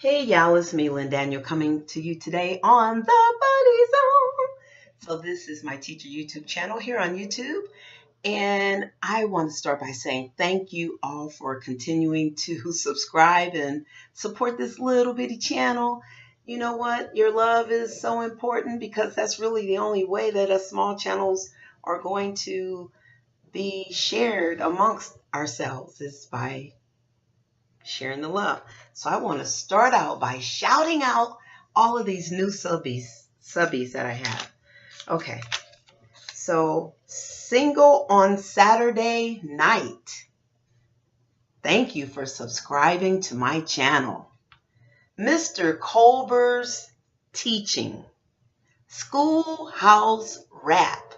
Hey y'all, it's me, Lynn Daniel, coming to you today on the Buddy Zone. So this is my teacher YouTube channel here on YouTube. And I want to start by saying thank you all for continuing to subscribe and support this little bitty channel. You know what? Your love is so important because that's really the only way that us small channels are going to be shared amongst ourselves is by sharing the love. So I want to start out by shouting out all of these new subbies that I have. Okay. So single on Saturday night. Thank you for subscribing to my channel. Mr. Colbert's teaching. Schoolhouse rap.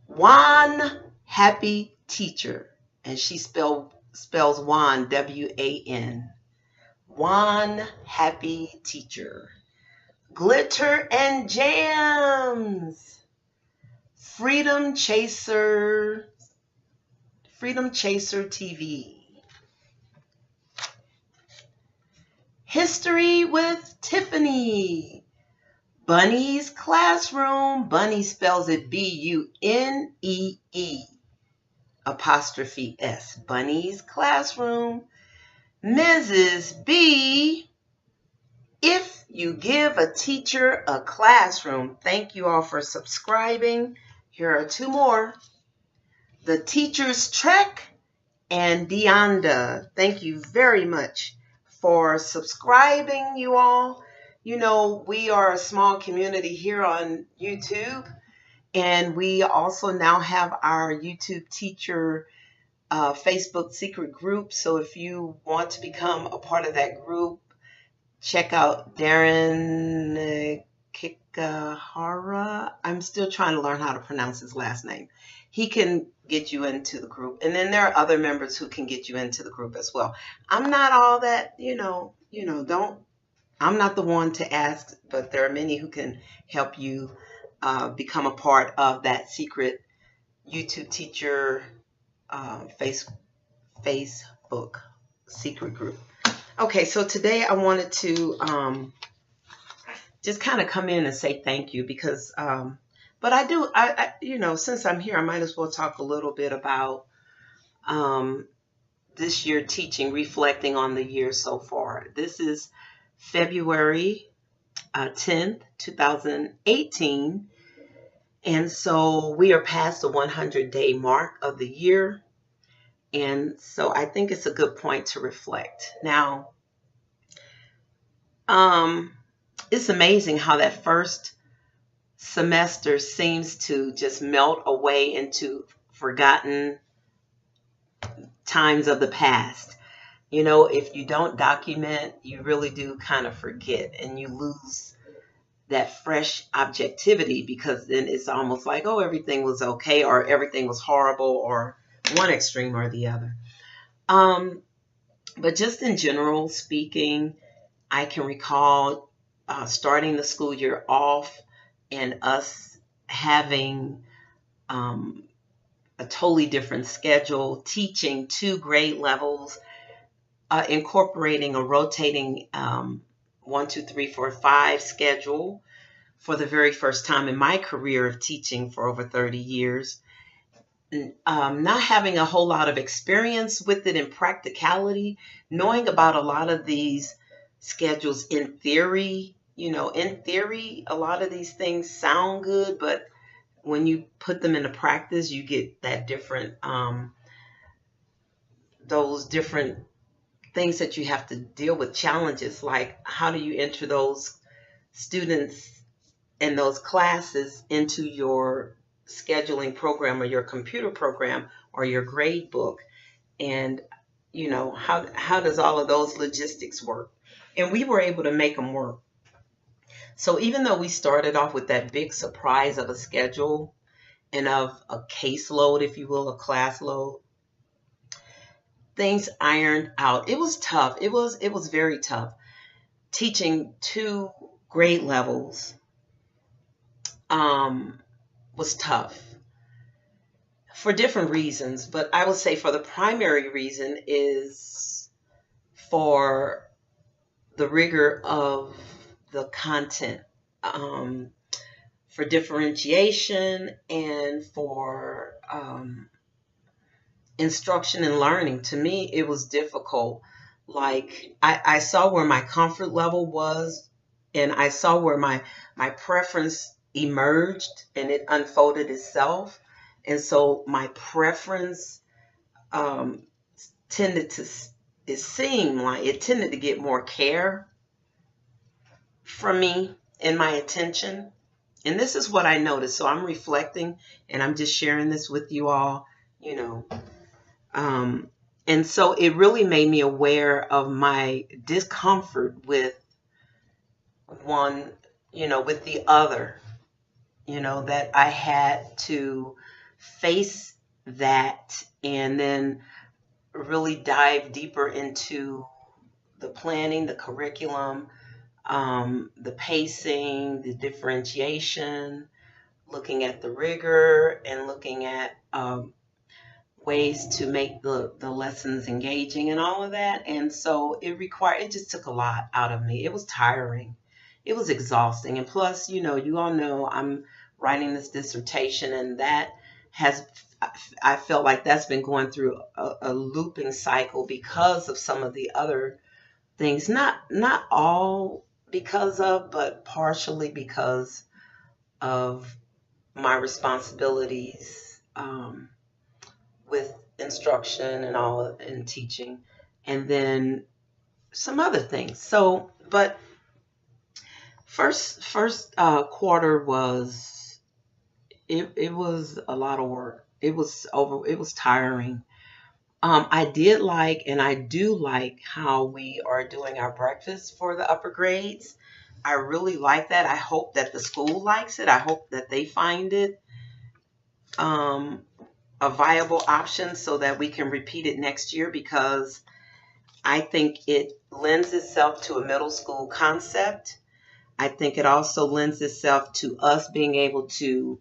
Juan happy teacher. And she spells Juan, W-A-N. Juan happy teacher. Glitter and jams. Freedom Chaser TV. History with Tiffany. Bunny's Classroom. Bunny spells it B-U-N-E-E. Apostrophe S. Bunny's Classroom. Mrs. B. If you give a teacher a classroom. Thank you all for subscribing. Here are two more. The Teacher's Trek and Deonda. Thank you very much for subscribing, you all. You know, we are a small community here on YouTube. And we also now have our YouTube teacher Facebook secret group. So if you want to become a part of that group, check out Darren Kikahara. I'm still trying to learn how to pronounce his last name. He can get you into the group. And then there are other members who can get you into the group as well. I'm not all that, I'm not the one to ask, but there are many who can help you become a part of that secret YouTube teacher Facebook secret group. Okay, so today I wanted to just kind of come in and say thank you because, but I since I'm here, I might as well talk a little bit about this year teaching, reflecting on the year so far. This is February 10th, 2018. And so we are past the 100-day mark of the year. And so I think it's a good point to reflect. Now, it's amazing how that first semester seems to just melt away into forgotten times of the past. You know, if you don't document, you really do kind of forget and you lose that fresh objectivity because then it's almost like, oh, everything was okay or everything was horrible or one extreme or the other. But just in general speaking, I can recall starting the school year off and us having a totally different schedule, teaching 2 grade levels, incorporating a rotating 1, 2, 3, 4, 5 schedule for the very first time in my career of teaching for over 30 years. Not having a whole lot of experience with it in practicality, knowing about a lot of these schedules in theory. You know, in theory, a lot of these things sound good, but when you put them into practice, you get that different, those different things that you have to deal with, challenges like how do you enter those students and those classes into your scheduling program or your computer program or your grade book, and you know how does all of those logistics work? And we were able to make them work. So even though we started off with that big surprise of a schedule and of a caseload, if you will, a class load, things ironed out. It was tough. It was very tough. Teaching 2 grade levels was tough for different reasons, but I would say for the primary reason is for the rigor of the content, for differentiation, and for instruction and learning. To me, it was difficult. Like I saw where my comfort level was, and I saw where my preference emerged and it unfolded itself. And so my preference um, tended to, it seemed like it tended to get more care from me and my attention. And this is what I noticed. So I'm reflecting and I'm just sharing this with you all, you know. And so it really made me aware of my discomfort with one, with the other, that I had to face that and then really dive deeper into the planning, the curriculum, the pacing, the differentiation, looking at the rigor, and looking at ways to make the lessons engaging and all of that. And so it just took a lot out of me. It was tiring. It was exhausting. And plus, you all know I'm writing this dissertation, and that I felt like that's been going through a looping cycle because of some of the other things. Not all because of, but partially because of my responsibilities with instruction and all, and teaching, and then some other things. So, but first quarter was it was a lot of work. It was tiring. I did like, and I do like, how we are doing our breakfast for the upper grades. I really like that. I hope that the school likes it. I hope that they find it a viable option so that we can repeat it next year, because I think it lends itself to a middle school concept. I think it also lends itself to us being able to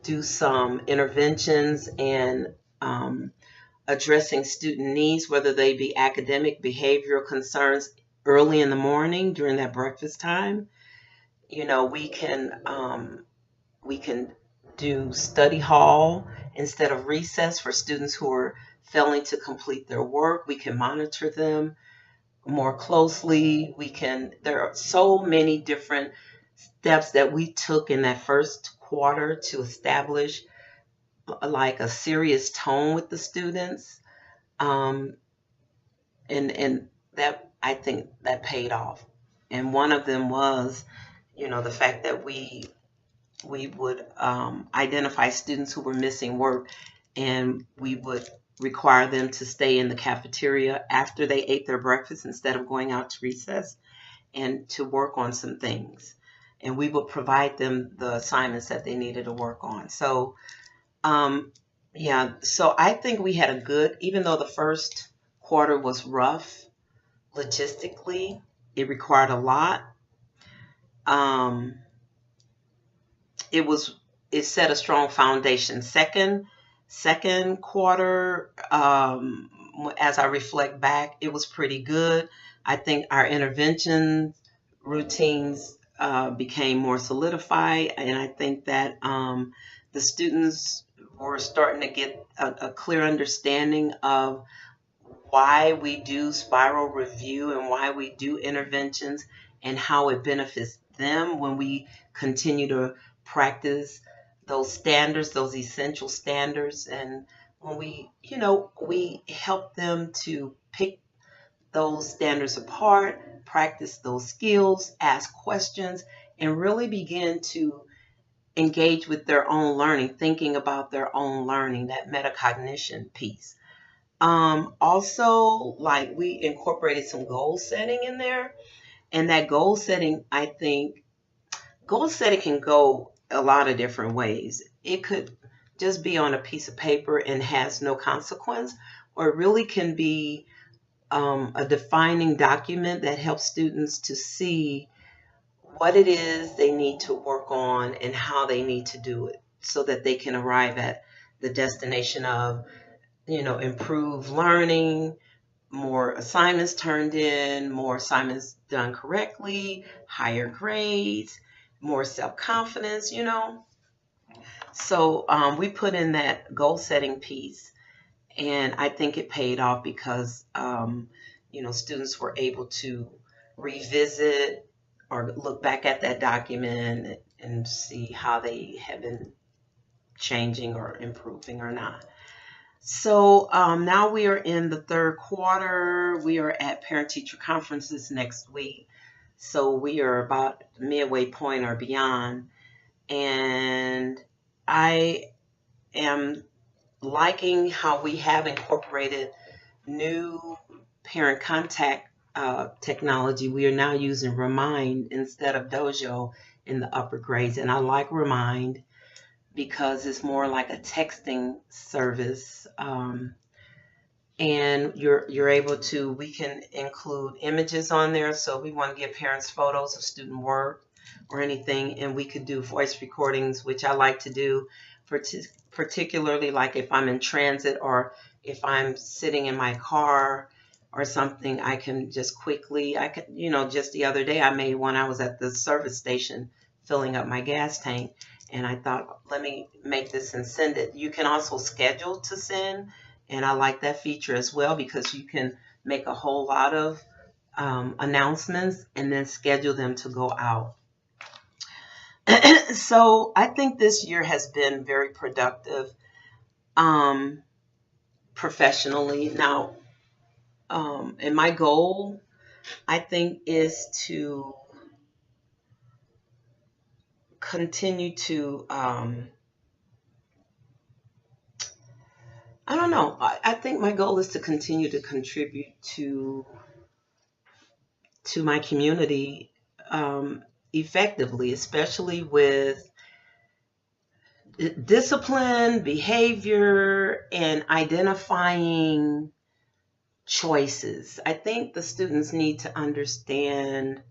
do some interventions and addressing student needs, whether they be academic, behavioral concerns, early in the morning during that breakfast time. We can do study hall instead of recess for students who are failing to complete their work. We can monitor them more closely. There are so many different steps that we took in that first quarter to establish like a serious tone with the students. And that, I think that paid off. And one of them was, the fact that we would identify students who were missing work, and we would require them to stay in the cafeteria after they ate their breakfast instead of going out to recess, and to work on some things. And we would provide them the assignments that they needed to work on. So, yeah, so I think we had a good, even though the first quarter was rough logistically, it required a lot. It set a strong foundation. Second quarter, as I reflect back, it was pretty good. I think our intervention routines became more solidified, and I think that the students were starting to get a clear understanding of why we do spiral review and why we do interventions, and how it benefits them when we continue to practice those standards, those essential standards. And when we help them to pick those standards apart, practice those skills, ask questions, and really begin to engage with their own learning, thinking about their own learning, that metacognition piece. Also, like, we incorporated some goal setting in there, and that goal setting, I think, goal setting can go a lot of different ways. It could just be on a piece of paper and has no consequence, or it really can be a defining document that helps students to see what it is they need to work on and how they need to do it, so that they can arrive at the destination of, improved learning, more assignments turned in, more assignments done correctly, higher grades, more self-confidence, So we put in that goal setting piece, and I think it paid off because, students were able to revisit or look back at that document and see how they have been changing or improving or not. So now we are in the third quarter. We are at parent-teacher conferences next week. So we are about midway point or beyond. And I am liking how we have incorporated new parent contact technology. We are now using Remind instead of Dojo in the upper grades. And I like Remind because it's more like a texting service. And you're able to, we can include images on there. So we want to give parents photos of student work or anything, and we could do voice recordings, which I like to do, particularly like if I'm in transit or if I'm sitting in my car or something. I can just quickly, just the other day I made one. I was at the service station filling up my gas tank, and I thought, let me make this and send it. You can also schedule to send, and I like that feature as well because you can make a whole lot of announcements and then schedule them to go out. So I think this year has been very productive professionally. Now, and my goal, I think, is to continue to, I don't know, I think my goal is to continue to contribute to my community effectively, especially with discipline, behavior, and identifying choices. I think the students need to understand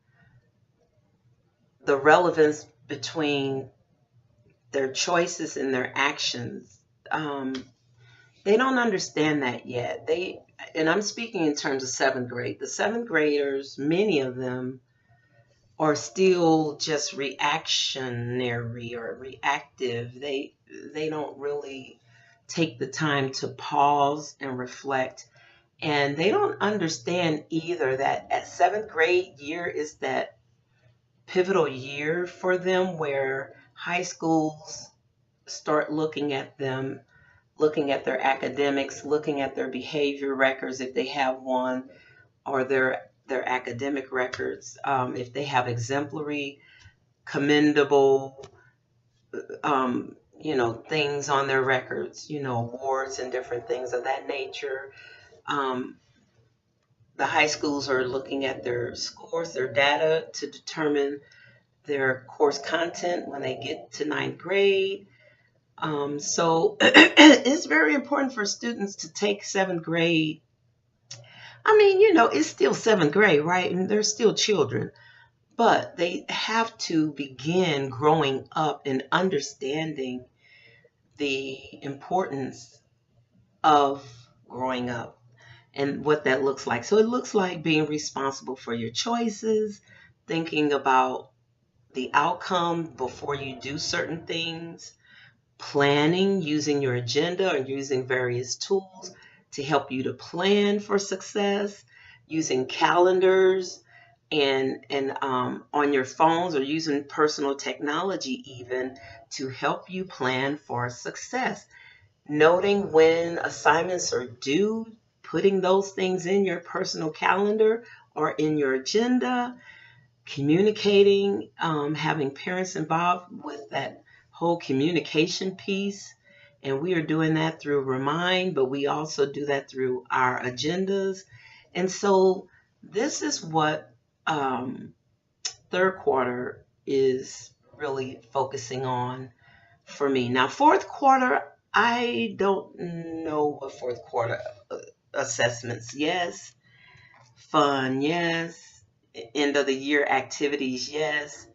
the relevance between their choices and their actions. They don't understand that yet. And I'm speaking in terms of seventh grade. The seventh graders, many of them, are still just reactionary or reactive. They don't really take the time to pause and reflect. And they don't understand either that at seventh grade year is that pivotal year for them where high schools start looking at them, looking at their academics, looking at their behavior records if they have one, or their academic records, if they have exemplary, commendable, things on their records, awards and different things of that nature. The high schools are looking at their scores, their data to determine their course content when they get to ninth grade. So it's very important for students to take seventh grade. I mean, it's still seventh grade, right? And they're still children. But they have to begin growing up and understanding the importance of growing up and what that looks like. So it looks like being responsible for your choices, thinking about the outcome before you do certain things, planning, using your agenda or using various tools to help you to plan for success, using calendars and on your phones, or using personal technology even to help you plan for success. Noting when assignments are due, putting those things in your personal calendar or in your agenda, communicating, having parents involved with that whole communication piece. And we are doing that through Remind, but we also do that through our agendas. And so this is what third quarter is really focusing on for me. Now, fourth quarter, I don't know what fourth quarter assessments. Yes. Fun. Yes. End of the year activities. Yes.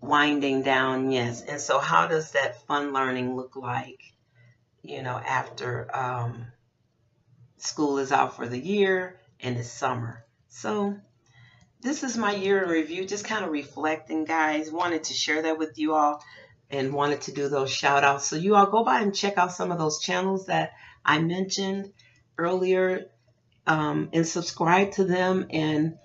Winding down. Yes. And so how does that fun learning look like, after school is out for the year and it's summer. So this is my year in review, just kind of reflecting, guys. Wanted to share that with you all and wanted to do those shout outs. So you all go by and check out some of those channels that I mentioned earlier, and subscribe to them. And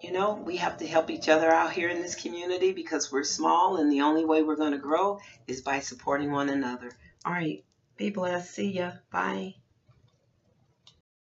you know, we have to help each other out here in this community because we're small, and the only way we're going to grow is by supporting one another. All right. Be blessed. See ya. Bye.